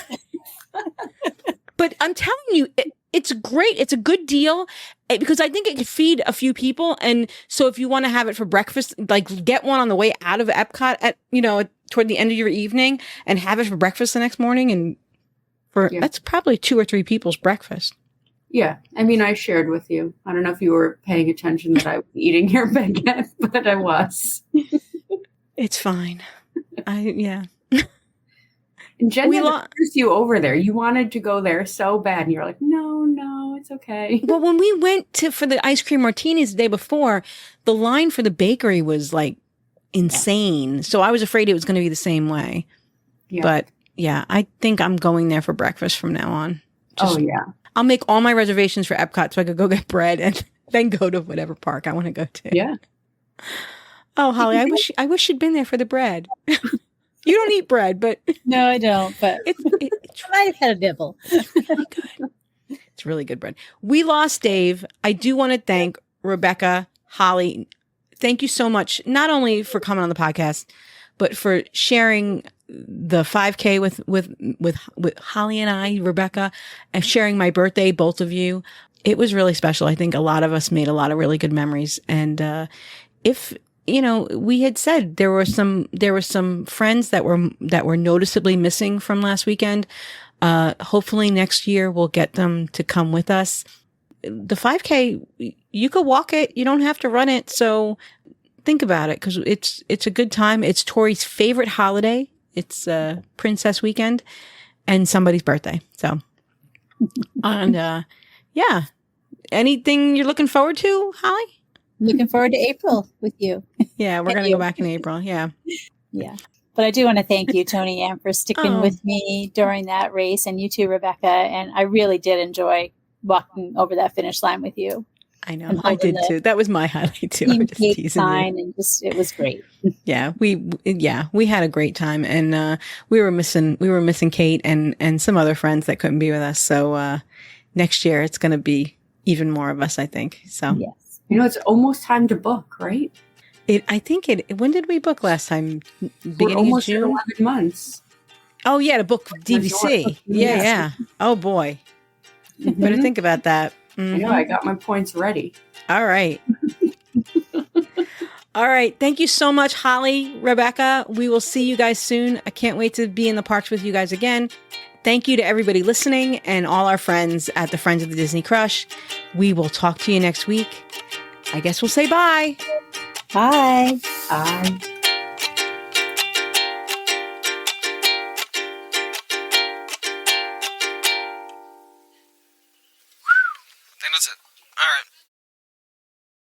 But I'm telling you, it's great. It's a good deal because I think it could feed a few people. And so if you want to have it for breakfast, like get one on the way out of Epcot at, toward the end of your evening and have it for breakfast the next morning. And that's probably 2 or 3 people's breakfast. Yeah. I mean, I shared with you. I don't know if you were paying attention that I was eating your baguette, but I was. It's fine. Yeah. And Jen had to force you over there. You wanted to go there so bad. And you're like, no, it's okay. Well, when we went for the ice cream martinis the day before, the line for the bakery was like insane. So I was afraid it was going to be the same way. Yeah. But yeah, I think I'm going there for breakfast from now on. I'll make all my reservations for Epcot so I could go get bread and then go to whatever park I want to go to. Yeah. Oh, Holly, I wish you'd been there for the bread. You don't eat bread, but no, I don't. But I might have had a nibble. It's really good. It's really good bread. We lost Dave. I do want to thank Rebecca, Holly. Thank you so much, not only for coming on the podcast, but for sharing the 5K with Holly and I, Rebecca, and sharing my birthday, both of you. It was really special. I think a lot of us made a lot of really good memories. And if we had said there were some friends that were noticeably missing from last weekend. Hopefully next year we'll get them to come with us. The 5K, you could walk it. You don't have to run it. So think about it because it's a good time. It's Tori's favorite holiday. It's Princess Weekend and somebody's birthday. So, and yeah, anything you're looking forward to, Holly? Looking forward to April with you. Yeah, we're going to go back in April. Yeah. Yeah. But I do want to thank you, Toni-Ann, for sticking with me during that race, and you too, Rebecca. And I really did enjoy walking over that finish line with you. I know, I did too. That was my highlight too. I was just teasing sign you. And it was great. Yeah, we had a great time, and we were missing Kate and some other friends that couldn't be with us. So next year it's going to be even more of us, I think. So yes, it's almost time to book, right? When did we book last time? Beginning of June? 11 months. Oh, yeah, to book DVC. Yeah. Oh, boy. Mm-hmm. Better think about that. Mm-hmm. I know, I got my points ready. All right. All right. Thank you so much, Holly, Rebecca. We will see you guys soon. I can't wait to be in the parks with you guys again. Thank you to everybody listening and all our friends at the Friends of the Disney Crush. We will talk to you next week. I guess we'll say bye. Bye. Bye.